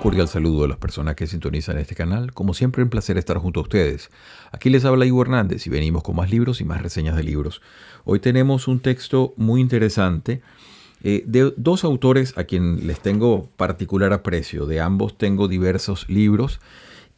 cordial saludo a las personas que sintonizan este canal. Como siempre, un placer estar junto a ustedes. Aquí les habla Ivo Hernández y venimos con más libros y más reseñas de libros. Hoy tenemos un texto muy interesante de dos autores a quien les tengo particular aprecio. De ambos tengo diversos libros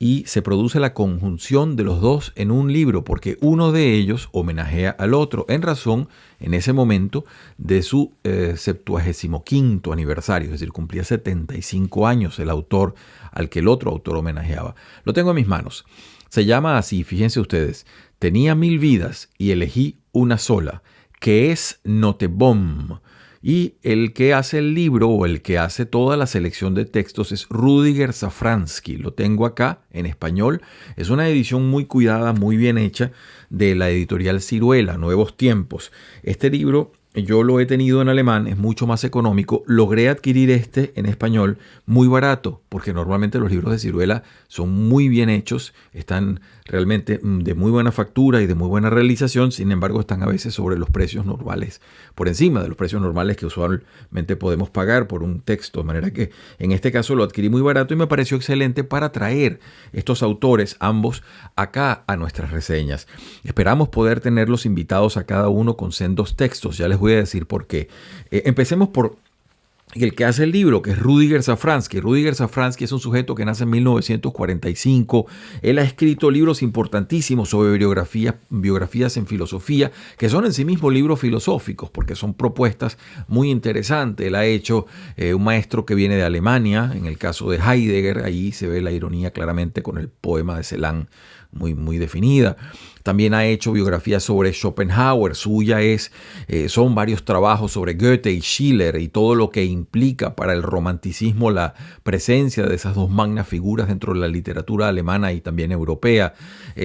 y se produce la conjunción de los dos en un libro porque uno de ellos homenajea al otro en razón, en ese momento, de su 75º aniversario, es decir, cumplía 75 años el autor al que el otro autor homenajeaba. Lo tengo en mis manos. Se llama así, fíjense ustedes: Tenía 1000 vidas y elegí una sola, que es Nottebohm. Y el que hace el libro o el que hace toda la selección de textos es Rüdiger Safranski. Lo tengo acá en español. Es una edición muy cuidada, muy bien hecha de la editorial Siruela, Nuevos Tiempos. Este libro yo lo he tenido en alemán, es mucho más económico. Logré adquirir este en español muy barato, porque normalmente los libros de Siruela son muy bien hechos, están realmente de muy buena factura y de muy buena realización. Sin embargo, están a veces sobre los precios normales, por encima de los precios normales que usualmente podemos pagar por un texto. De manera que en este caso lo adquirí muy barato y me pareció excelente para traer estos autores, ambos, acá a nuestras reseñas. Esperamos poder tenerlos invitados a cada uno con sendos textos. Ya les voy a decir por qué. Empecemos por el que hace el libro, que es Rüdiger Safranski. Rüdiger Safranski es un sujeto que nace en 1945. Él ha escrito libros importantísimos sobre biografías en filosofía, que son en sí mismos libros filosóficos, porque son propuestas muy interesantes. Él ha hecho un maestro que viene de Alemania, en el caso de Heidegger. Ahí se ve la ironía claramente con el poema de Celan muy definida. También ha hecho biografías sobre Schopenhauer. Suya son varios trabajos sobre Goethe y Schiller y todo lo que implica para el romanticismo la presencia de esas dos magnas figuras dentro de la literatura alemana y también europea.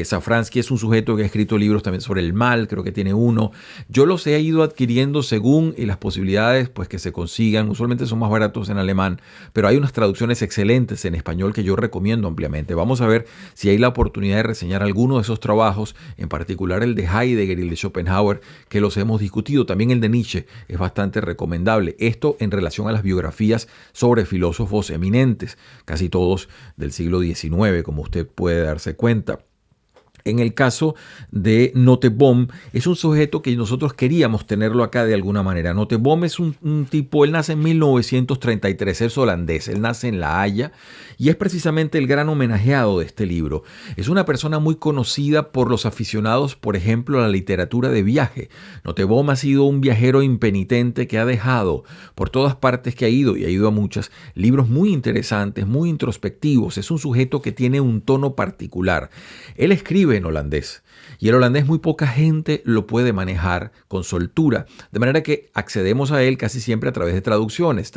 Safranski es un sujeto que ha escrito libros también sobre el mal, creo que tiene uno. Yo los he ido adquiriendo según las posibilidades pues, que se consigan. Usualmente son más baratos en alemán, pero hay unas traducciones excelentes en español que yo recomiendo ampliamente. Vamos a ver si hay la oportunidad de reseñar alguno de esos trabajos, en particular el de Heidegger y el de Schopenhauer, que los hemos discutido. También el de Nietzsche es bastante recomendable. Esto en relación a las biografías sobre filósofos eminentes, casi todos del siglo XIX, como usted puede darse cuenta. En el caso de Nottebohm, es un sujeto que nosotros queríamos tenerlo acá de alguna manera. Nottebohm es un tipo, él nace en 1933, es holandés, él nace en La Haya y es precisamente el gran homenajeado de este libro. Es una persona muy conocida por los aficionados, por ejemplo, a la literatura de viaje. Nottebohm ha sido un viajero impenitente que ha dejado por todas partes que ha ido, y ha ido a muchas, libros muy interesantes, muy introspectivos. Es un sujeto que tiene un tono particular. Él escribe en holandés y el holandés muy poca gente lo puede manejar con soltura, de manera que accedemos a él casi siempre a través de traducciones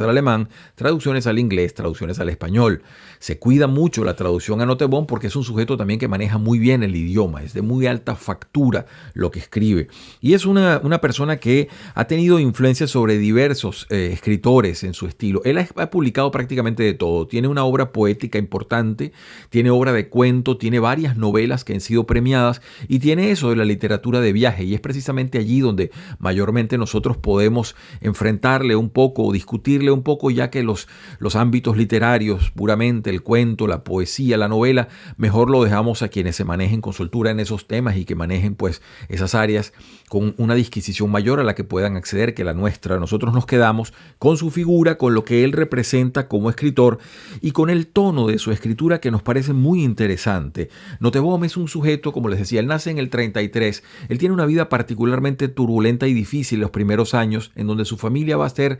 al alemán, traducciones al inglés, traducciones al español. Se cuida mucho la traducción a Nottebohm porque es un sujeto también que maneja muy bien el idioma, es de muy alta factura lo que escribe y es una persona que ha tenido influencia sobre diversos escritores en su estilo. Él ha publicado prácticamente de todo, tiene una obra poética importante, tiene obra de cuento, tiene varias novelas que han sido premiadas y tiene eso de la literatura de viaje, y es precisamente allí donde mayormente nosotros podemos enfrentarle un poco o discutirle un poco, ya que los ámbitos literarios, puramente el cuento, la poesía, la novela, mejor lo dejamos a quienes se manejen con soltura en esos temas y que manejen pues esas áreas con una disquisición mayor a la que puedan acceder que la nuestra. Nosotros nos quedamos con su figura, con lo que él representa como escritor y con el tono de su escritura, que nos parece muy interesante. Nottebohm es un sujeto, como les decía, él nace en el 33, él tiene una vida particularmente turbulenta y difícil los primeros años, en donde su familia va a ser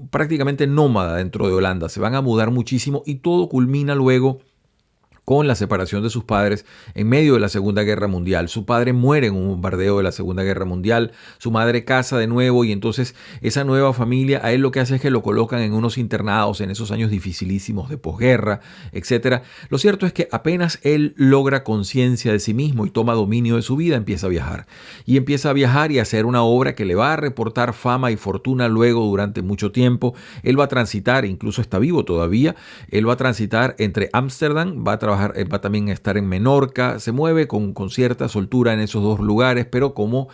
prácticamente nómada dentro de Holanda, se van a mudar muchísimo y todo culmina luego con la separación de sus padres en medio de la Segunda Guerra Mundial. Su padre muere en un bombardeo de la Segunda Guerra Mundial, su madre casa de nuevo y entonces esa nueva familia a él lo que hace es que lo colocan en unos internados en esos años dificilísimos de posguerra, etc. Lo cierto es que apenas él logra conciencia de sí mismo y toma dominio de su vida, empieza a viajar. Y empieza a viajar y a hacer una obra que le va a reportar fama y fortuna luego durante mucho tiempo. Él va a transitar, incluso está vivo todavía, él va a transitar entre Ámsterdam, va a trabajar va también a estar en Menorca, se mueve con cierta soltura en esos dos lugares, pero como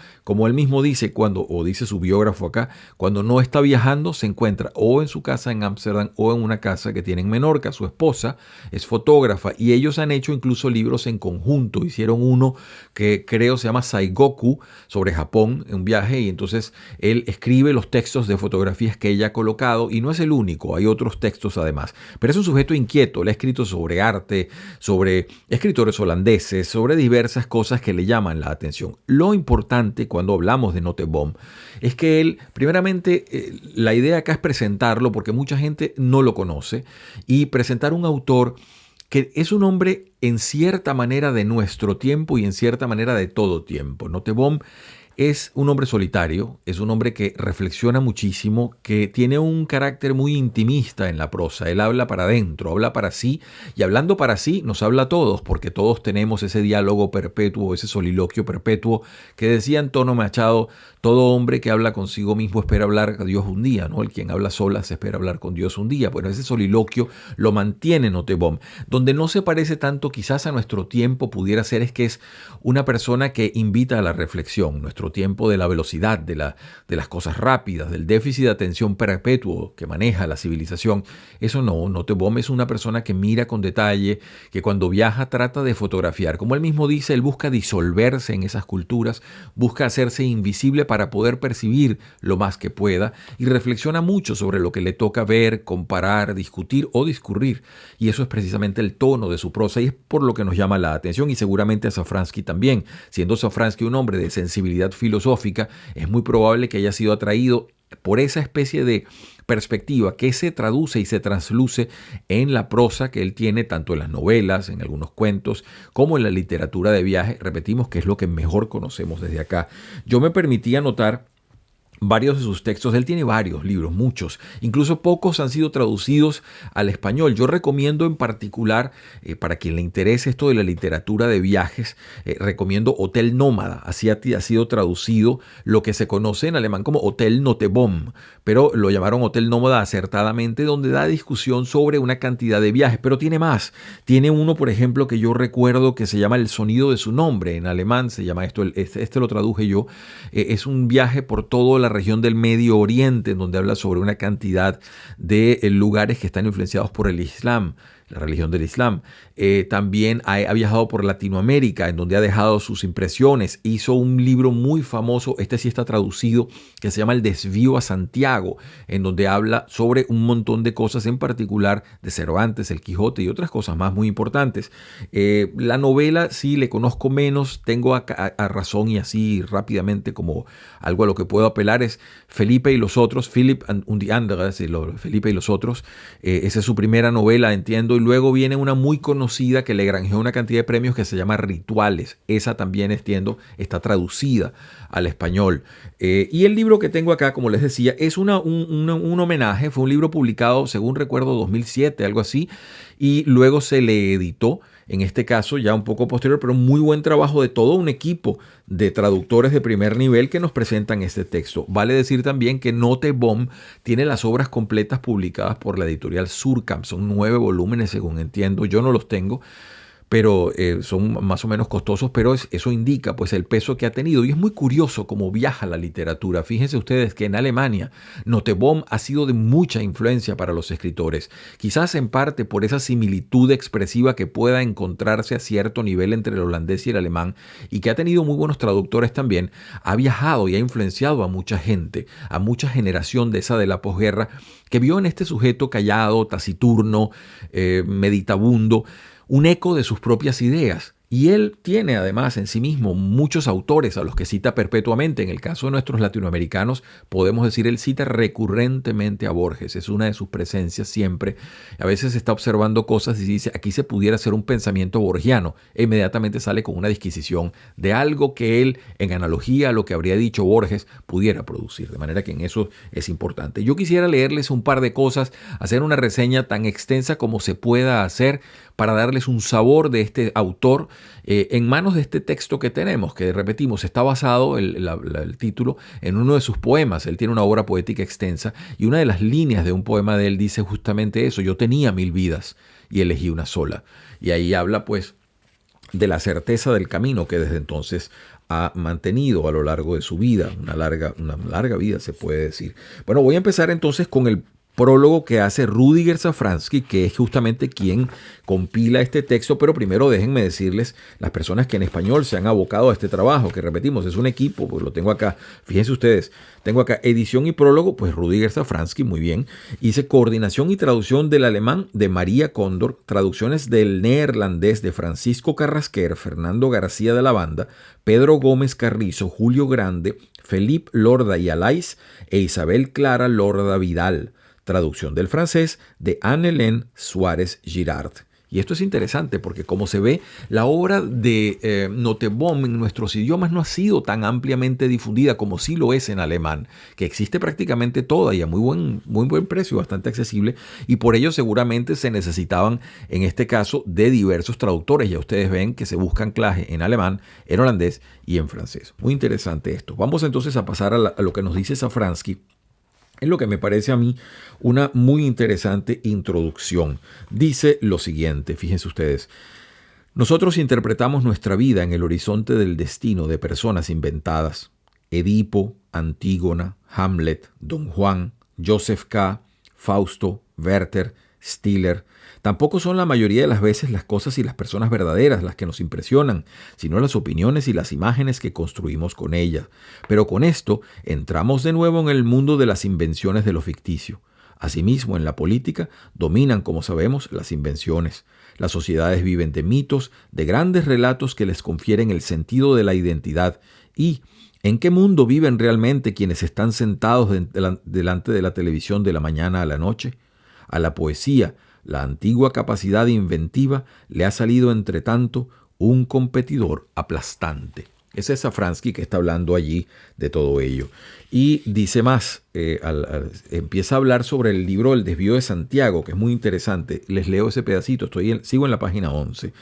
él mismo dice, o dice su biógrafo acá, cuando no está viajando se encuentra o en su casa en Ámsterdam o en una casa que tiene en Menorca. Su esposa es fotógrafa y ellos han hecho incluso libros en conjunto. Hicieron uno que creo se llama Saigoku, sobre Japón, en un viaje, y entonces él escribe los textos de fotografías que ella ha colocado, y no es el único, hay otros textos además. Pero es un sujeto inquieto, él ha escrito sobre arte, sobre escritores holandeses, sobre diversas cosas que le llaman la atención. Lo importante cuando hablamos de Nottebohm es que él, primeramente, la idea acá es presentarlo porque mucha gente no lo conoce, y presentar un autor que es un hombre en cierta manera de nuestro tiempo y en cierta manera de todo tiempo. Nottebohm es un hombre solitario, es un hombre que reflexiona muchísimo, que tiene un carácter muy intimista en la prosa. Él habla para adentro, habla para sí, y hablando para sí nos habla a todos, porque todos tenemos ese diálogo perpetuo, ese soliloquio perpetuo que decía Antonio Machado: todo hombre que habla consigo mismo espera hablar a Dios un día, ¿no? El quien habla solas espera hablar con Dios un día. Bueno, ese soliloquio lo mantiene Nottebohm. Donde no se parece tanto quizás a nuestro tiempo pudiera ser es que es una persona que invita a la reflexión. Nuestro tiempo de la velocidad, de las cosas rápidas, del déficit de atención perpetuo que maneja la civilización. Eso no, Nottebohm es una persona que mira con detalle, que cuando viaja trata de fotografiar. Como él mismo dice, él busca disolverse en esas culturas, busca hacerse invisible para poder percibir lo más que pueda, y reflexiona mucho sobre lo que le toca ver, comparar, discutir o discurrir. Y eso es precisamente el tono de su prosa, y es por lo que nos llama la atención, y seguramente a Safransky también. Siendo Safransky un hombre de sensibilidad filosófica, es muy probable que haya sido atraído por esa especie de perspectiva que se traduce y se transluce en la prosa que él tiene, tanto en las novelas, en algunos cuentos, como en la literatura de viaje. Repetimos que es lo que mejor conocemos desde acá. Yo me permití anotar varios de sus textos. Él tiene varios libros, muchos, incluso pocos han sido traducidos al español. Yo recomiendo en particular, para quien le interese esto de la literatura de viajes, recomiendo Hotel Nómada. Así ha sido traducido lo que se conoce en alemán como Hotel Nottebohm, pero lo llamaron Hotel Nómada acertadamente, donde da discusión sobre una cantidad de viajes. Pero tiene más. Tiene uno, por ejemplo, que yo recuerdo que se llama El sonido de su nombre. En alemán se llama esto, este lo traduje yo. Es un viaje por todo la región del Medio Oriente, en donde habla sobre una cantidad de lugares que están influenciados por el Islam, la religión del Islam. También ha viajado por Latinoamérica, en donde ha dejado sus impresiones. Hizo un libro muy famoso, este sí está traducido, que se llama El desvío a Santiago, en donde habla sobre un montón de cosas, en particular de Cervantes, el Quijote y otras cosas más muy importantes. La novela sí le conozco menos, tengo a razón y así rápidamente como algo a lo que puedo apelar es Felipe y los otros, Philip und die anderen, Felipe y los otros. Esa es su primera novela, entiendo, y luego viene una muy conocida que le granjeó una cantidad de premios que se llama Rituales. Esa también, entiendo, está traducida al español. Y el libro que tengo acá, como les decía, es un homenaje. Fue un libro publicado, según recuerdo, 2007, algo así, y luego se le editó, en este caso ya un poco posterior, pero muy buen trabajo de todo un equipo de traductores de primer nivel que nos presentan este texto. Vale decir también que Nottebohm tiene las obras completas publicadas por la editorial Surkamp. Son 9 volúmenes, según entiendo. Yo no los tengo, pero son más o menos costosos, pero eso indica pues el peso que ha tenido. Y es muy curioso cómo viaja la literatura. Fíjense ustedes que en Alemania Nottebohm ha sido de mucha influencia para los escritores, quizás en parte por esa similitud expresiva que pueda encontrarse a cierto nivel entre el holandés y el alemán, y que ha tenido muy buenos traductores también. Ha viajado y ha influenciado a mucha gente, a mucha generación de esa de la posguerra, que vio en este sujeto callado, taciturno, meditabundo, un eco de sus propias ideas. Y él tiene además en sí mismo muchos autores a los que cita perpetuamente. En el caso de nuestros latinoamericanos, podemos decir, él cita recurrentemente a Borges. Es una de sus presencias siempre. A veces está observando cosas y dice, aquí se pudiera hacer un pensamiento borgiano. E inmediatamente sale con una disquisición de algo que él, en analogía a lo que habría dicho Borges, pudiera producir. De manera que en eso es importante. Yo quisiera leerles un par de cosas, hacer una reseña tan extensa como se pueda hacer para darles un sabor de este autor en manos de este texto que tenemos, que repetimos, está basado, el título, en uno de sus poemas. Él tiene una obra poética extensa y una de las líneas de un poema de él dice justamente eso: yo tenía 1000 vidas y elegí una sola. Y ahí habla pues de la certeza del camino que desde entonces ha mantenido a lo largo de su vida, una larga vida se puede decir. Bueno, voy a empezar entonces con el prólogo que hace Rüdiger Safransky, que es justamente quien compila este texto, pero primero déjenme decirles las personas que en español se han abocado a este trabajo, que repetimos, es un equipo, pues lo tengo acá, fíjense ustedes, tengo acá edición y prólogo, pues Rüdiger Safransky, muy bien, hice coordinación y traducción del alemán de María Cóndor, traducciones del neerlandés de Francisco Carrasquer, Fernando García de la Banda, Pedro Gómez Carrizo, Julio Grande, Felipe Lorda y Alais e Isabel Clara Lorda Vidal. Traducción del francés de Anne-Hélène Suárez Girard. Y esto es interesante porque como se ve, la obra de Nottebohm en nuestros idiomas no ha sido tan ampliamente difundida como sí lo es en alemán, que existe prácticamente toda y a muy buen precio, bastante accesible, y por ello seguramente se necesitaban, en este caso, de diversos traductores. Ya ustedes ven que se busca anclaje en alemán, en holandés y en francés. Muy interesante esto. Vamos entonces a pasar a lo que nos dice Safransky. Es lo que me parece a mí una muy interesante introducción. Dice lo siguiente, fíjense ustedes. Nosotros interpretamos nuestra vida en el horizonte del destino de personas inventadas. Edipo, Antígona, Hamlet, Don Juan, Joseph K., Fausto, Werther, Stiller. Tampoco son la mayoría de las veces las cosas y las personas verdaderas las que nos impresionan, sino las opiniones y las imágenes que construimos con ellas. Pero con esto entramos de nuevo en el mundo de las invenciones de lo ficticio. Asimismo, en la política dominan, como sabemos, las invenciones. Las sociedades viven de mitos, de grandes relatos que les confieren el sentido de la identidad. ¿Y en qué mundo viven realmente quienes están sentados delante de la televisión de la mañana a la noche? A la poesía, la antigua capacidad inventiva, le ha salido entre tanto un competidor aplastante. Ese es Safransky que está hablando allí de todo ello. Y dice más, empieza a hablar sobre el libro El desvío de Santiago, que es muy interesante. Les leo ese pedacito, sigo en la página 11.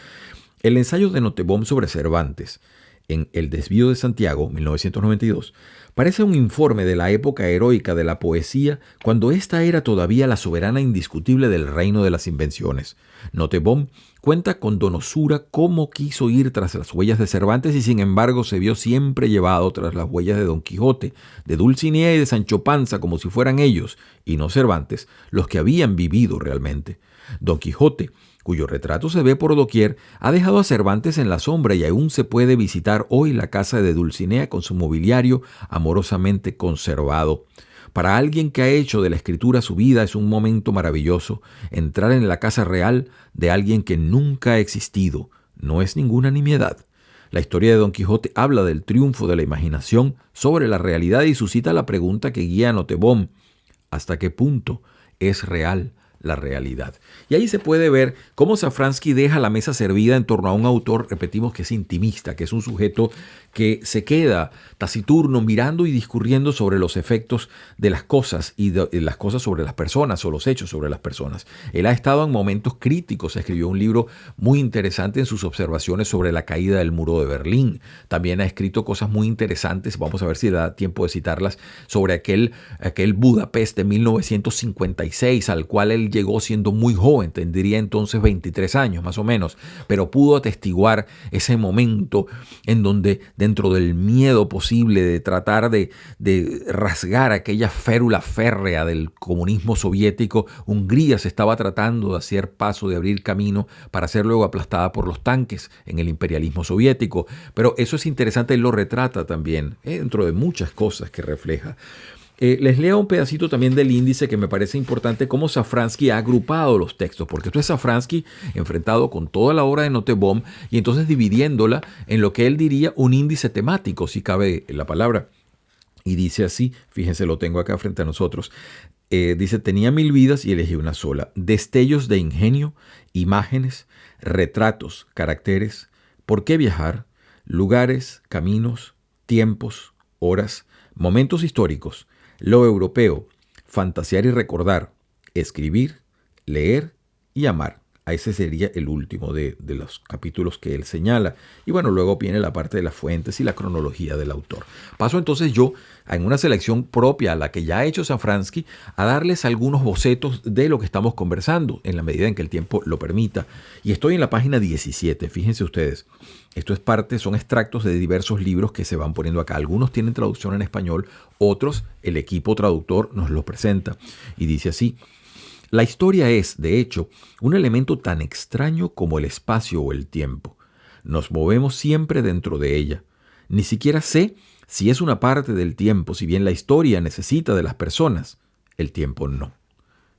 El ensayo de Nottebohm sobre Cervantes, en El desvío de Santiago, 1992, parece un informe de la época heroica de la poesía cuando ésta era todavía la soberana indiscutible del reino de las invenciones. Nottebohm cuenta con donosura cómo quiso ir tras las huellas de Cervantes y sin embargo se vio siempre llevado tras las huellas de Don Quijote, de Dulcinea y de Sancho Panza como si fueran ellos, y no Cervantes, los que habían vivido realmente. Don Quijote, cuyo retrato se ve por doquier, ha dejado a Cervantes en la sombra y aún se puede visitar hoy la casa de Dulcinea con su mobiliario amorosamente conservado. Para alguien que ha hecho de la escritura su vida es un momento maravilloso. Entrar en la casa real de alguien que nunca ha existido no es ninguna nimiedad. La historia de Don Quijote habla del triunfo de la imaginación sobre la realidad y suscita la pregunta que guía a Nottebohm: ¿hasta qué punto es real la realidad? Y ahí se puede ver cómo Safransky deja la mesa servida en torno a un autor, repetimos, que es intimista, que es un sujeto que se queda taciturno mirando y discurriendo sobre los efectos de las cosas y de las cosas sobre las personas o los hechos sobre las personas. Él ha estado en momentos críticos, escribió un libro muy interesante en sus observaciones sobre la caída del muro de Berlín. También ha escrito cosas muy interesantes, vamos a ver si da tiempo de citarlas, sobre aquel Budapest de 1956 al cual él llegó siendo muy joven, tendría entonces 23 años más o menos, pero pudo atestiguar ese momento en donde dentro del miedo posible de tratar de rasgar aquella férula férrea del comunismo soviético, Hungría se estaba tratando de hacer paso, de abrir camino para ser luego aplastada por los tanques en el imperialismo soviético. Pero eso es interesante, él lo retrata también, dentro de muchas cosas que refleja. Les leo un pedacito también del índice que me parece importante, cómo Safransky ha agrupado los textos, porque esto es Safransky enfrentado con toda la obra de Nottebohm y entonces dividiéndola en lo que él diría un índice temático, si cabe la palabra. Y dice así, fíjense, lo tengo acá frente a nosotros. Dice: tenía 1000 vidas y elegí una sola. Destellos de ingenio, imágenes, retratos, caracteres. ¿Por qué viajar? Lugares, caminos, tiempos, horas, momentos históricos. Lo europeo, fantasear y recordar, escribir, leer y amar. A ese sería el último de los capítulos que él señala. Y bueno, luego viene la parte de las fuentes y la cronología del autor. Paso entonces yo, en una selección propia a la que ya ha hecho Safransky, a darles algunos bocetos de lo que estamos conversando, en la medida en que el tiempo lo permita. Y estoy en la página 17, fíjense ustedes. Esto es parte, son extractos de diversos libros que se van poniendo acá. Algunos tienen traducción en español, otros el equipo traductor nos los presenta. Y dice así: la historia es, de hecho, un elemento tan extraño como el espacio o el tiempo. Nos movemos siempre dentro de ella. Ni siquiera sé si es una parte del tiempo, si bien la historia necesita de las personas. El tiempo no.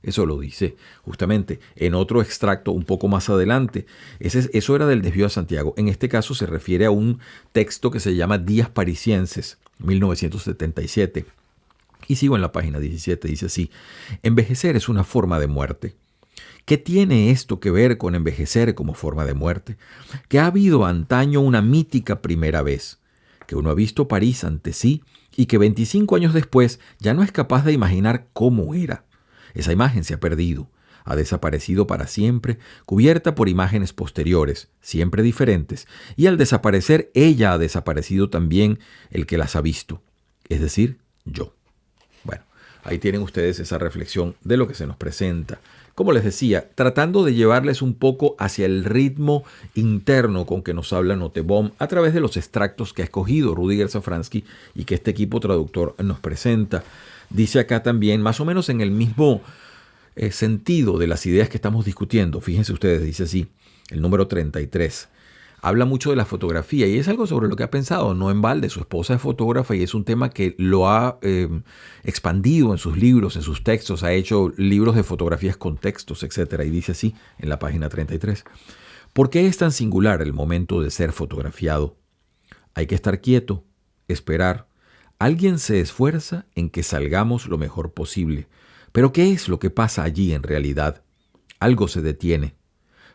Eso lo dice justamente en otro extracto un poco más adelante. Eso era del Desvío a Santiago. En este caso se refiere a un texto que se llama Días Parisienses, 1977. Y sigo en la página 17, dice así: envejecer es una forma de muerte. ¿Qué tiene esto que ver con envejecer como forma de muerte? Que ha habido antaño una mítica primera vez, que uno ha visto París ante sí y que 25 años después ya no es capaz de imaginar cómo era. Esa imagen se ha perdido, ha desaparecido para siempre, cubierta por imágenes posteriores, siempre diferentes, y al desaparecer ella ha desaparecido también el que las ha visto, es decir, yo. Bueno, ahí tienen ustedes esa reflexión de lo que se nos presenta. Como les decía, tratando de llevarles un poco hacia el ritmo interno con que nos habla Nottebohm a través de los extractos que ha escogido Rüdiger Safransky y que este equipo traductor nos presenta. Dice acá también, más o menos en el mismo sentido de las ideas que estamos discutiendo. Fíjense ustedes, dice así, el número 33. Habla mucho de la fotografía y es algo sobre lo que ha pensado, no en balde. Su esposa es fotógrafa y es un tema que lo ha expandido en sus libros, en sus textos. Ha hecho libros de fotografías con textos, etc. Y dice así en la página 33. ¿Por qué es tan singular el momento de ser fotografiado? Hay que estar quieto, esperar. Alguien se esfuerza en que salgamos lo mejor posible. Pero ¿qué es lo que pasa allí en realidad? Algo se detiene.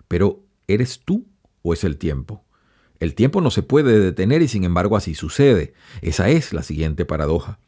Pero ¿eres tú o es el tiempo? El tiempo no se puede detener y sin embargo así sucede. Esa es la siguiente paradoja.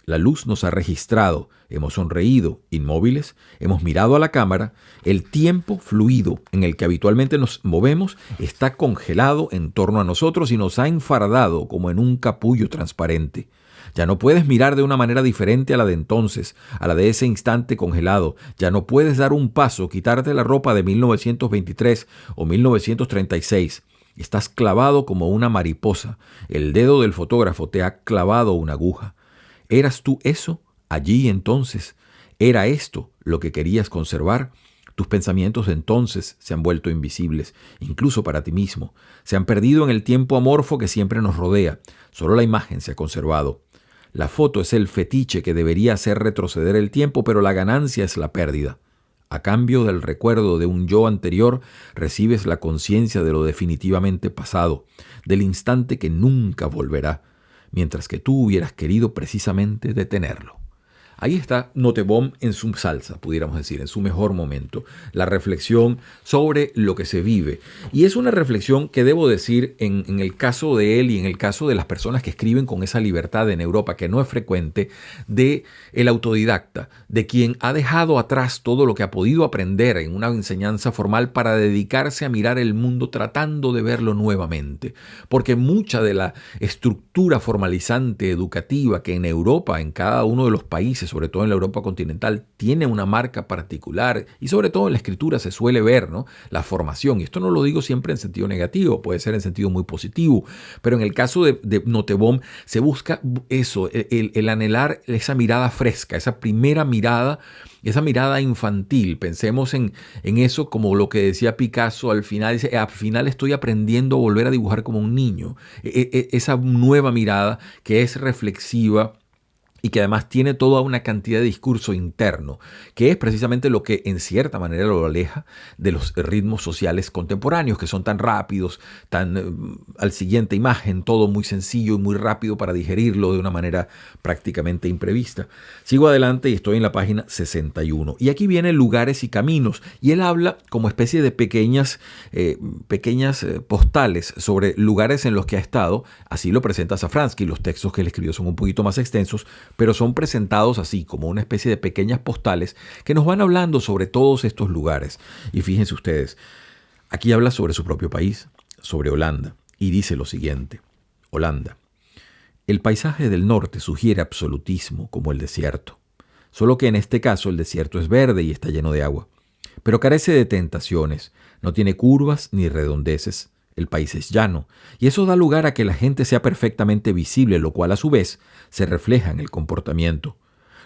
La luz nos ha registrado, hemos sonreído, inmóviles, hemos mirado a la cámara. El tiempo fluido en el que habitualmente nos movemos está congelado en torno a nosotros y nos ha enfardado como en un capullo transparente. Ya no puedes mirar de una manera diferente a la de entonces, a la de ese instante congelado. Ya no puedes dar un paso, quitarte la ropa de 1923 o 1936. Estás clavado como una mariposa. El dedo del fotógrafo te ha clavado una aguja. ¿Eras tú eso allí entonces? ¿Era esto lo que querías conservar? Tus pensamientos de entonces se han vuelto invisibles, incluso para ti mismo. Se han perdido en el tiempo amorfo que siempre nos rodea. Solo la imagen se ha conservado. La foto es el fetiche que debería hacer retroceder el tiempo, pero la ganancia es la pérdida. A cambio del recuerdo de un yo anterior, recibes la conciencia de lo definitivamente pasado, del instante que nunca volverá, mientras que tú hubieras querido precisamente detenerlo. Ahí está Nottebohm en su salsa, pudiéramos decir, en su mejor momento. La reflexión sobre lo que se vive. Y es una reflexión que debo decir en el caso de él y en el caso de las personas que escriben con esa libertad en Europa, que no es frecuente, de el autodidacta, de quien ha dejado atrás todo lo que ha podido aprender en una enseñanza formal para dedicarse a mirar el mundo tratando de verlo nuevamente. Porque mucha de la estructura formalizante educativa que en Europa, en cada uno de los países, sobre todo en la Europa continental, tiene una marca particular y sobre todo en la escritura se suele ver, ¿no?, la formación. Y esto no lo digo siempre en sentido negativo, puede ser en sentido muy positivo, pero en el caso de Nottebohm se busca eso, el anhelar esa mirada fresca, esa primera mirada, esa mirada infantil. Pensemos en eso como lo que decía Picasso al final. Dice, al final estoy aprendiendo a volver a dibujar como un niño. Esa nueva mirada que es reflexiva y que además tiene toda una cantidad de discurso interno, que es precisamente lo que en cierta manera lo aleja de los ritmos sociales contemporáneos, que son tan rápidos, tan al siguiente imagen, todo muy sencillo y muy rápido para digerirlo de una manera prácticamente imprevista. Sigo adelante y estoy en la página 61. Y aquí vienen lugares y caminos, y él habla como especie de pequeñas postales sobre lugares en los que ha estado. Así lo presenta Safransky. Los textos que él escribió son un poquito más extensos, pero son presentados así, como una especie de pequeñas postales que nos van hablando sobre todos estos lugares. Y fíjense ustedes, aquí habla sobre su propio país, sobre Holanda, y dice lo siguiente: Holanda. El paisaje del norte sugiere absolutismo como el desierto, solo que en este caso el desierto es verde y está lleno de agua, pero carece de tentaciones, no tiene curvas ni redondeces. El país es llano, y eso da lugar a que la gente sea perfectamente visible, lo cual a su vez se refleja en el comportamiento.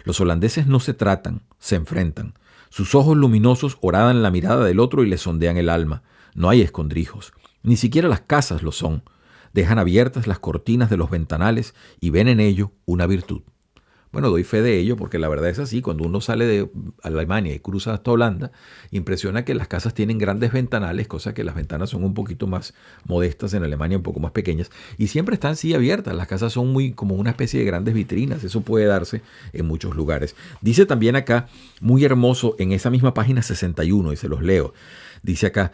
Los holandeses no se tratan, se enfrentan. Sus ojos luminosos horadan la mirada del otro y le sondean el alma. No hay escondrijos, ni siquiera las casas lo son. Dejan abiertas las cortinas de los ventanales y ven en ello una virtud. Bueno, doy fe de ello porque la verdad es así. Cuando uno sale de Alemania y cruza hasta Holanda, impresiona que las casas tienen grandes ventanales, cosa que las ventanas son un poquito más modestas en Alemania, un poco más pequeñas, y siempre están sí abiertas. Las casas son muy como una especie de grandes vitrinas. Eso puede darse en muchos lugares. Dice también acá, muy hermoso, en esa misma página 61, y se los leo. Dice acá: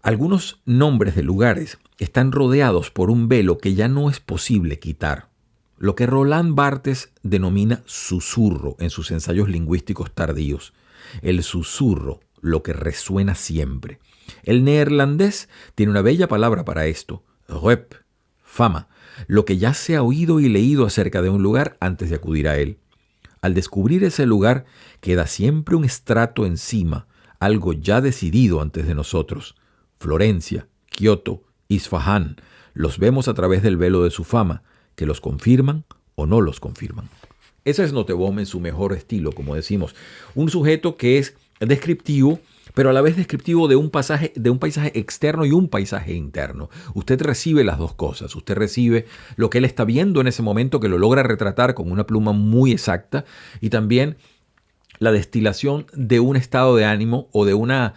algunos nombres de lugares están rodeados por un velo que ya no es posible quitar. Lo que Roland Barthes denomina susurro en sus ensayos lingüísticos tardíos. El susurro, lo que resuena siempre. El neerlandés tiene una bella palabra para esto: rep, fama, lo que ya se ha oído y leído acerca de un lugar antes de acudir a él. Al descubrir ese lugar, queda siempre un estrato encima, algo ya decidido antes de nosotros. Florencia, Kioto, Isfahán, los vemos a través del velo de su fama, que los confirman o no los confirman. Ese es Nottebohm en su mejor estilo, como decimos. Un sujeto que es descriptivo, pero a la vez descriptivo de un paisaje externo y un paisaje interno. Usted recibe las dos cosas. Usted recibe lo que él está viendo en ese momento, que lo logra retratar con una pluma muy exacta, y también la destilación de un estado de ánimo o de una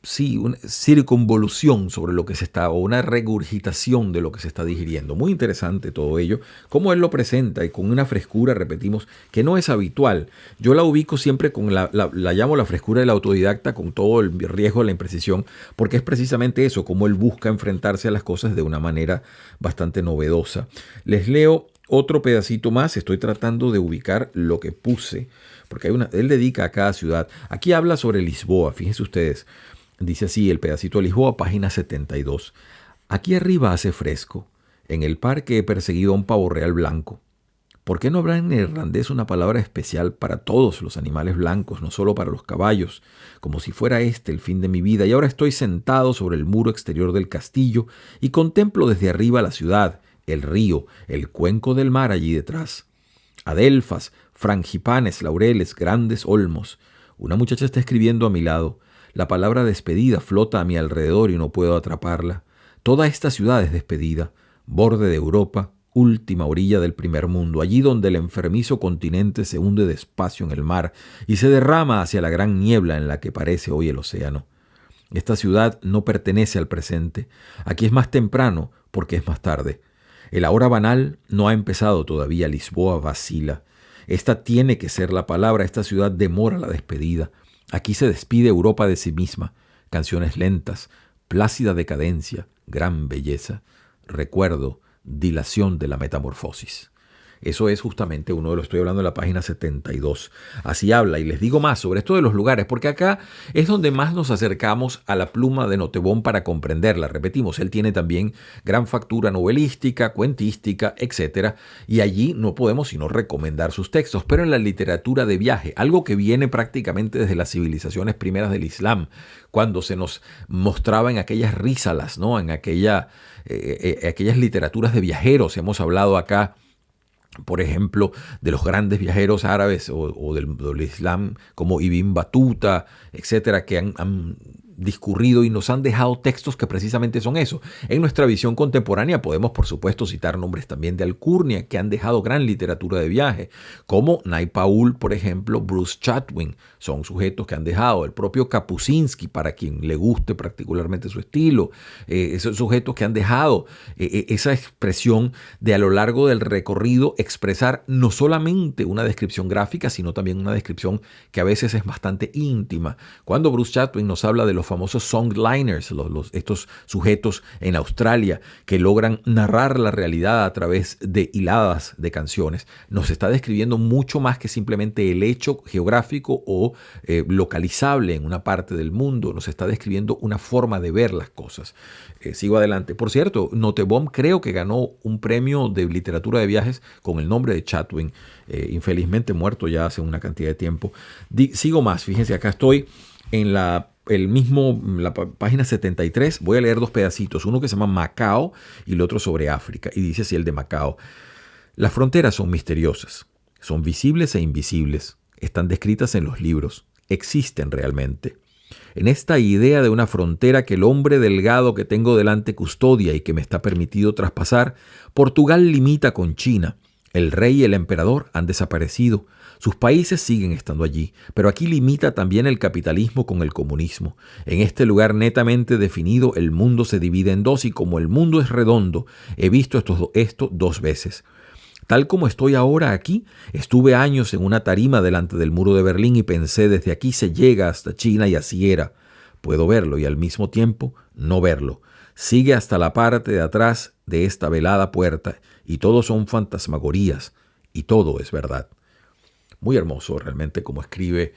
circunvolución sobre lo que se está, o una regurgitación de lo que se está digiriendo. Muy interesante todo ello, cómo él lo presenta y con una frescura, repetimos, que no es habitual. Yo la ubico siempre con la llamo la frescura del autodidacta, con todo el riesgo de la imprecisión, porque es precisamente eso, cómo él busca enfrentarse a las cosas de una manera bastante novedosa. Les leo otro pedacito más. Estoy tratando de ubicar lo que puse, porque él dedica a cada ciudad. Aquí habla sobre Lisboa, fíjense ustedes. Dice así el pedacito de Lisboa, página 72. Aquí arriba hace fresco. En el parque he perseguido a un pavo real blanco. ¿Por qué no habrá en neerlandés una palabra especial para todos los animales blancos, no solo para los caballos, como si fuera este el fin de mi vida? Y ahora estoy sentado sobre el muro exterior del castillo y contemplo desde arriba la ciudad, el río, el cuenco del mar allí detrás. Adelfas, frangipanes, laureles, grandes olmos. Una muchacha está escribiendo a mi lado. La palabra despedida flota a mi alrededor y no puedo atraparla. Toda esta ciudad es despedida, borde de Europa, última orilla del primer mundo, allí donde el enfermizo continente se hunde despacio en el mar y se derrama hacia la gran niebla en la que parece hoy el océano. Esta ciudad no pertenece al presente. Aquí es más temprano porque es más tarde. El ahora banal no ha empezado todavía. Lisboa vacila. Esta tiene que ser la palabra. Esta ciudad demora la despedida. Aquí se despide Europa de sí misma. Canciones lentas, plácida decadencia, gran belleza, recuerdo, dilación de la metamorfosis. Eso es justamente uno de los, estoy hablando de la página 72. Así habla, y les digo más sobre esto de los lugares, porque acá es donde más nos acercamos a la pluma de Nottebohm para comprenderla. Repetimos, él tiene también gran factura novelística, cuentística, etc. Y allí no podemos sino recomendar sus textos. Pero en la literatura de viaje, algo que viene prácticamente desde las civilizaciones primeras del Islam, cuando se nos mostraba en aquellas rísalas, ¿no? En aquellas literaturas de viajeros. Hemos hablado acá, por ejemplo, de los grandes viajeros árabes o del Islam como Ibn Battuta, etcétera, que han discurrido y nos han dejado textos que precisamente son eso. En nuestra visión contemporánea podemos, por supuesto, citar nombres también de alcurnia que han dejado gran literatura de viaje, como Naipaul, por ejemplo, Bruce Chatwin. Son sujetos que han dejado, el propio Kapuscinski, para quien le guste particularmente su estilo, esos sujetos que han dejado esa expresión de a lo largo del recorrido expresar no solamente una descripción gráfica, sino también una descripción que a veces es bastante íntima. Cuando Bruce Chatwin nos habla de los los famosos songliners, estos sujetos en Australia que logran narrar la realidad a través de hiladas de canciones. Nos está describiendo mucho más que simplemente el hecho geográfico o localizable en una parte del mundo. Nos está describiendo una forma de ver las cosas. Sigo adelante. Por cierto, Nottebohm creo que ganó un premio de literatura de viajes con el nombre de Chatwin, infelizmente muerto ya hace una cantidad de tiempo. Sigo más, fíjense, acá estoy en la página 73, voy a leer dos pedacitos, uno que se llama Macao y el otro sobre África, y dice así el de Macao: las fronteras son misteriosas, son visibles e invisibles, están descritas en los libros, existen realmente. En esta idea de una frontera que el hombre delgado que tengo delante custodia y que me está permitido traspasar, Portugal limita con China. El rey y el emperador han desaparecido. Sus países siguen estando allí, pero aquí limita también el capitalismo con el comunismo. En este lugar netamente definido, el mundo se divide en dos y como el mundo es redondo, he visto esto dos veces. Tal como estoy ahora aquí, estuve años en una tarima delante del muro de Berlín y pensé, desde aquí se llega hasta China y así era. Puedo verlo y al mismo tiempo no verlo. Sigue hasta la parte de atrás de esta velada puerta y todo son fantasmagorías y todo es verdad. Muy hermoso realmente como escribe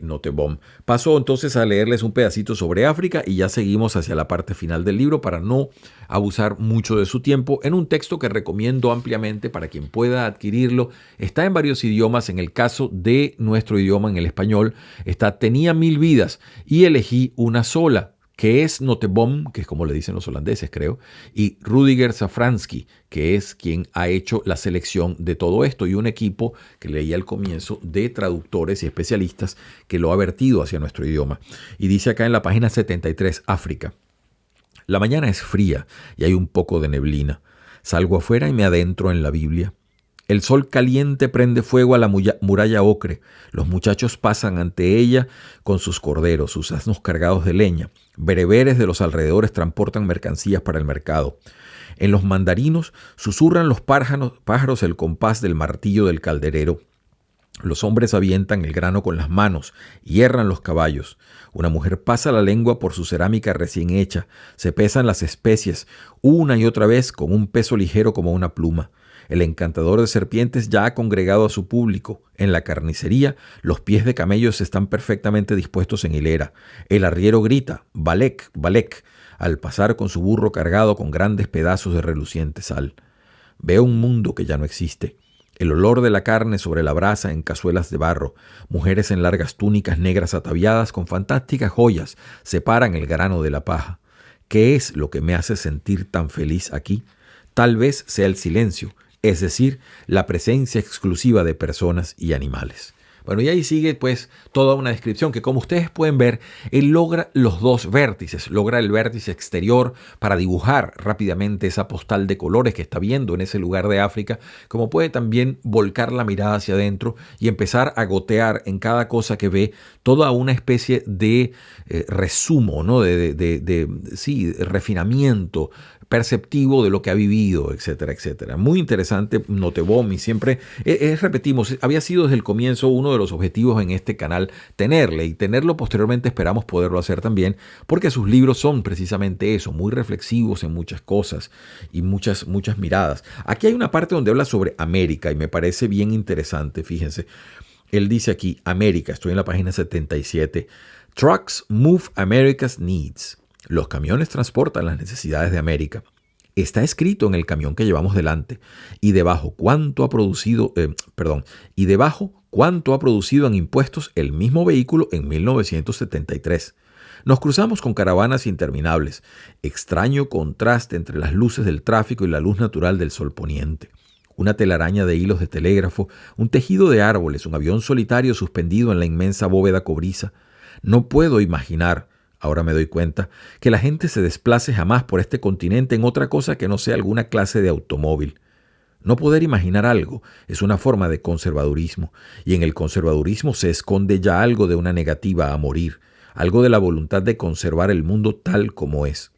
Nottebohm. Paso entonces a leerles un pedacito sobre África y ya seguimos hacia la parte final del libro para no abusar mucho de su tiempo, en un texto que recomiendo ampliamente para quien pueda adquirirlo. Está en varios idiomas. En el caso de nuestro idioma, en el español, está Tenía 1000 vidas y elegí una sola, que es Nottebohm, que es como le dicen los holandeses, creo, y Rudiger Safransky, que es quien ha hecho la selección de todo esto, y un equipo que leía al comienzo de traductores y especialistas que lo ha vertido hacia nuestro idioma. Y dice acá en la página 73, África: la mañana es fría y hay un poco de neblina. Salgo afuera y me adentro en la Biblia. El sol caliente prende fuego a la muralla ocre. Los muchachos pasan ante ella con sus corderos, sus asnos cargados de leña. Bereberes de los alrededores transportan mercancías para el mercado. En los mandarinos susurran los pájaros el compás del martillo del calderero. Los hombres avientan el grano con las manos, hierran los caballos. Una mujer pasa la lengua por su cerámica recién hecha. Se pesan las especies una y otra vez con un peso ligero como una pluma. El encantador de serpientes ya ha congregado a su público. En la carnicería, los pies de camellos están perfectamente dispuestos en hilera. El arriero grita, «Balek, Balek», al pasar con su burro cargado con grandes pedazos de reluciente sal. Veo un mundo que ya no existe. El olor de la carne sobre la brasa en cazuelas de barro. Mujeres en largas túnicas negras ataviadas con fantásticas joyas separan el grano de la paja. ¿Qué es lo que me hace sentir tan feliz aquí? Tal vez sea el silencio, es decir, la presencia exclusiva de personas y animales. Bueno, y ahí sigue pues toda una descripción que, como ustedes pueden ver, él logra los dos vértices, logra el vértice exterior para dibujar rápidamente esa postal de colores que está viendo en ese lugar de África, como puede también volcar la mirada hacia adentro y empezar a gotear en cada cosa que ve toda una especie de resumo, ¿no? Sí, refinamiento perceptivo de lo que ha vivido, etcétera, etcétera. Muy interesante Nottebohm, y siempre, repetimos, había sido desde el comienzo uno de los objetivos en este canal tenerle, y tenerlo posteriormente esperamos poderlo hacer también, porque sus libros son precisamente eso, muy reflexivos en muchas cosas y muchas miradas. Aquí hay una parte donde habla sobre América y me parece bien interesante, fíjense. Él dice aquí, América, estoy en la página 77, Trucks move America's needs. Los camiones transportan las necesidades de América. Está escrito en el camión que llevamos delante. Y debajo cuánto ha producido en impuestos el mismo vehículo en 1973. Nos cruzamos con caravanas interminables. Extraño contraste entre las luces del tráfico y la luz natural del sol poniente. Una telaraña de hilos de telégrafo, un tejido de árboles, un avión solitario suspendido en la inmensa bóveda cobriza. No puedo imaginar, ahora me doy cuenta, que la gente se desplace jamás por este continente en otra cosa que no sea alguna clase de automóvil. No poder imaginar algo es una forma de conservadurismo, y en el conservadurismo se esconde ya algo de una negativa a morir, algo de la voluntad de conservar el mundo tal como es.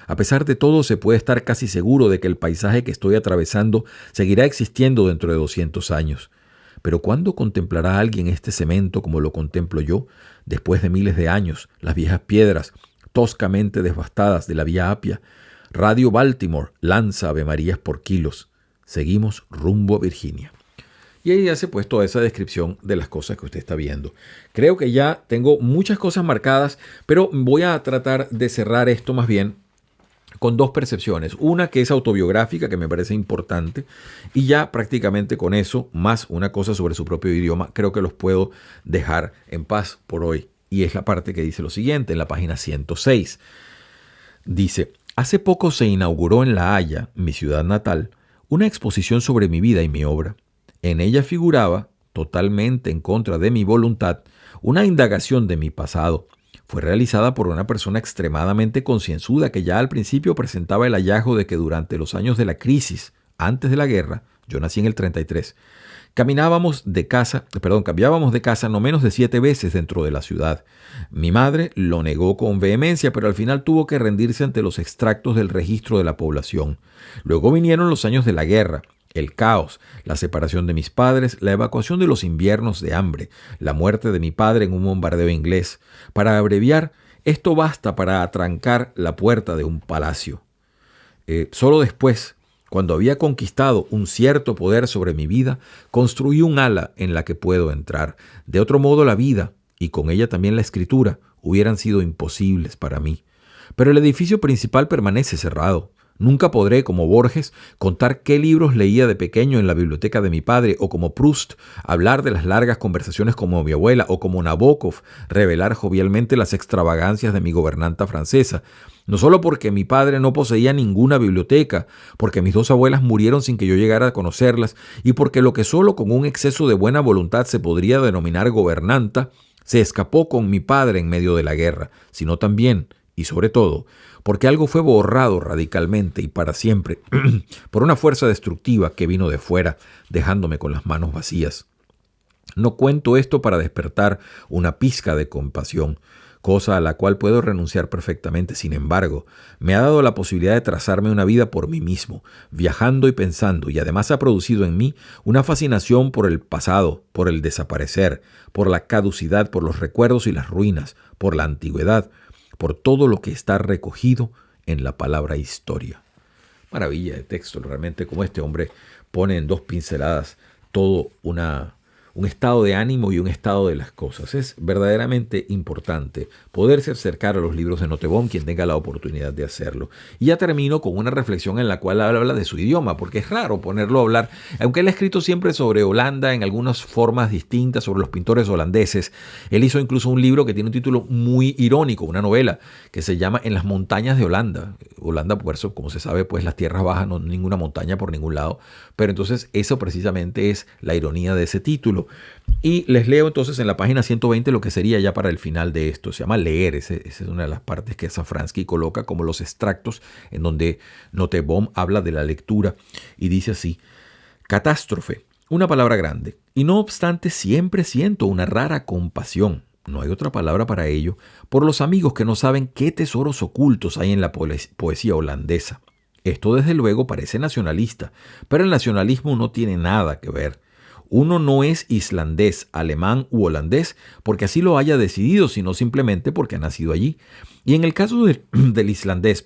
A pesar de todo, se puede estar casi seguro de que el paisaje que estoy atravesando seguirá existiendo dentro de 200 años. Pero ¿cuándo contemplará alguien este cemento como lo contemplo yo, después de miles de años, las viejas piedras, toscamente devastadas de la Vía Apia? Radio Baltimore lanza avemarías por kilos. Seguimos rumbo a Virginia. Y ahí hace pues toda esa descripción de las cosas que usted está viendo. Creo que ya tengo muchas cosas marcadas, pero voy a tratar de cerrar esto más bien con dos percepciones. Una que es autobiográfica, que me parece importante, y ya prácticamente con eso, más una cosa sobre su propio idioma, creo que los puedo dejar en paz por hoy. Y es la parte que dice lo siguiente, en la página 106. Dice, hace poco se inauguró en La Haya, mi ciudad natal, una exposición sobre mi vida y mi obra. En ella figuraba, totalmente en contra de mi voluntad, una indagación de mi pasado. Fue realizada por una persona extremadamente concienzuda que ya al principio presentaba el hallazgo de que durante los años de la crisis, antes de la guerra, yo nací en el 33, cambiábamos de casa no menos de 7 veces dentro de la ciudad. Mi madre lo negó con vehemencia, pero al final tuvo que rendirse ante los extractos del registro de la población. Luego vinieron los años de la guerra, el caos, la separación de mis padres, la evacuación de los inviernos de hambre, la muerte de mi padre en un bombardeo inglés. Para abreviar, esto basta para atrancar la puerta de un palacio. Solo después, cuando había conquistado un cierto poder sobre mi vida, construí un ala en la que puedo entrar. De otro modo, la vida, y con ella también la escritura, hubieran sido imposibles para mí. Pero el edificio principal permanece cerrado. Nunca podré, como Borges, contar qué libros leía de pequeño en la biblioteca de mi padre, o como Proust, hablar de las largas conversaciones como mi abuela, o como Nabokov, revelar jovialmente las extravagancias de mi gobernanta francesa. No solo porque mi padre no poseía ninguna biblioteca, porque mis 2 abuelas murieron sin que yo llegara a conocerlas, y porque lo que solo con un exceso de buena voluntad se podría denominar gobernanta, se escapó con mi padre en medio de la guerra, sino también, y sobre todo, porque algo fue borrado radicalmente y para siempre por una fuerza destructiva que vino de fuera, dejándome con las manos vacías. No cuento esto para despertar una pizca de compasión, cosa a la cual puedo renunciar perfectamente. Sin embargo, me ha dado la posibilidad de trazarme una vida por mí mismo, viajando y pensando, y además ha producido en mí una fascinación por el pasado, por el desaparecer, por la caducidad, por los recuerdos y las ruinas, por la antigüedad, por todo lo que está recogido en la palabra historia. Maravilla de texto, realmente, como este hombre pone en 2 pinceladas todo un estado de ánimo y un estado de las cosas. Es verdaderamente importante poderse acercar a los libros de Nottebohm, quien tenga la oportunidad de hacerlo. Y ya termino con una reflexión en la cual habla de su idioma, porque es raro ponerlo a hablar, aunque él ha escrito siempre sobre Holanda en algunas formas distintas, sobre los pintores holandeses. Él hizo incluso un libro que tiene un título muy irónico, una novela, que se llama En las montañas de Holanda. Holanda, por eso, como se sabe, pues las tierras bajas, no ninguna montaña por ningún lado. Pero entonces eso precisamente es la ironía de ese título. Y les leo entonces en la página 120 lo que sería ya para el final de esto. Se llama leer. Esa es una de las partes que Safransky coloca como los extractos en donde Nottebohm habla de la lectura. Y dice así: catástrofe, una palabra grande. Y no obstante siempre siento una rara compasión, no hay otra palabra para ello, por los amigos que no saben qué tesoros ocultos hay en la poesía holandesa. Esto desde luego parece nacionalista, pero el nacionalismo no tiene nada que ver. Uno no es islandés, alemán u holandés porque así lo haya decidido, sino simplemente porque ha nacido allí. Y en el caso del islandés,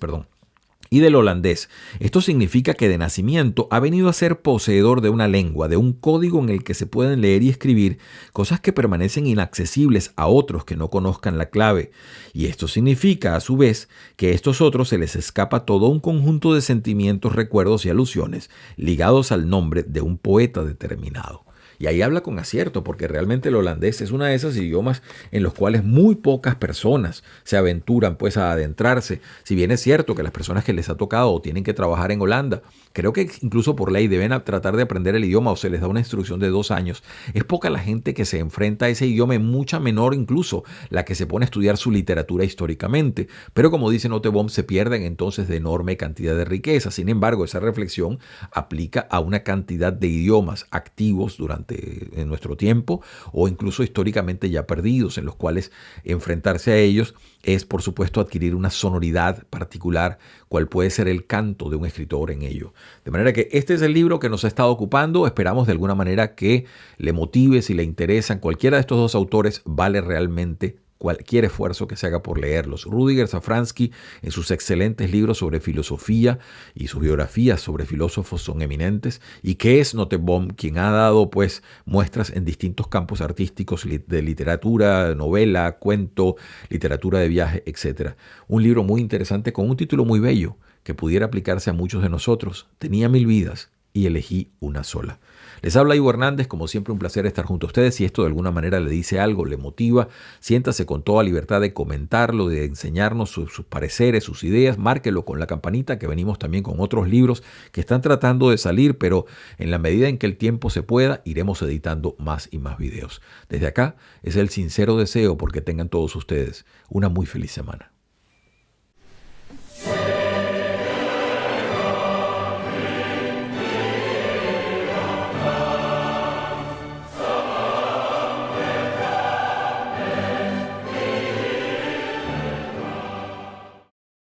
y del holandés, esto significa que de nacimiento ha venido a ser poseedor de una lengua, de un código en el que se pueden leer y escribir cosas que permanecen inaccesibles a otros que no conozcan la clave. Y esto significa, a su vez, que a estos otros se les escapa todo un conjunto de sentimientos, recuerdos y alusiones ligados al nombre de un poeta determinado. Y ahí habla con acierto, porque realmente el holandés es uno de esos idiomas en los cuales muy pocas personas se aventuran pues a adentrarse. Si bien es cierto que las personas que les ha tocado o tienen que trabajar en Holanda, creo que incluso por ley deben tratar de aprender el idioma o se les da una instrucción de 2 años. Es poca la gente que se enfrenta a ese idioma, y mucha menor incluso la que se pone a estudiar su literatura históricamente. Pero como dice Nottebohm, se pierden entonces de enorme cantidad de riqueza. Sin embargo, esa reflexión aplica a una cantidad de idiomas activos durante importante en nuestro tiempo o incluso históricamente ya perdidos, en los cuales enfrentarse a ellos es, por supuesto, adquirir una sonoridad particular, cual puede ser el canto de un escritor en ello. De manera que este es el libro que nos ha estado ocupando. Esperamos de alguna manera que le motive, si le interesan cualquiera de estos dos autores, vale realmente cualquier esfuerzo que se haga por leerlos. Rudiger Safransky, en sus excelentes libros sobre filosofía y sus biografías sobre filósofos son eminentes, y que es Nottebohm, quien ha dado pues muestras en distintos campos artísticos de literatura, novela, cuento, literatura de viaje, etc. Un libro muy interesante con un título muy bello que pudiera aplicarse a muchos de nosotros. Tenía 1000 vidas y elegí una sola. Les habla Ivo Hernández, como siempre un placer estar junto a ustedes. Si esto de alguna manera le dice algo, le motiva, siéntase con toda libertad de comentarlo, de enseñarnos sus pareceres, sus ideas. Márquelo con la campanita, que venimos también con otros libros que están tratando de salir, pero en la medida en que el tiempo se pueda, iremos editando más y más videos. Desde acá es el sincero deseo porque tengan todos ustedes una muy feliz semana.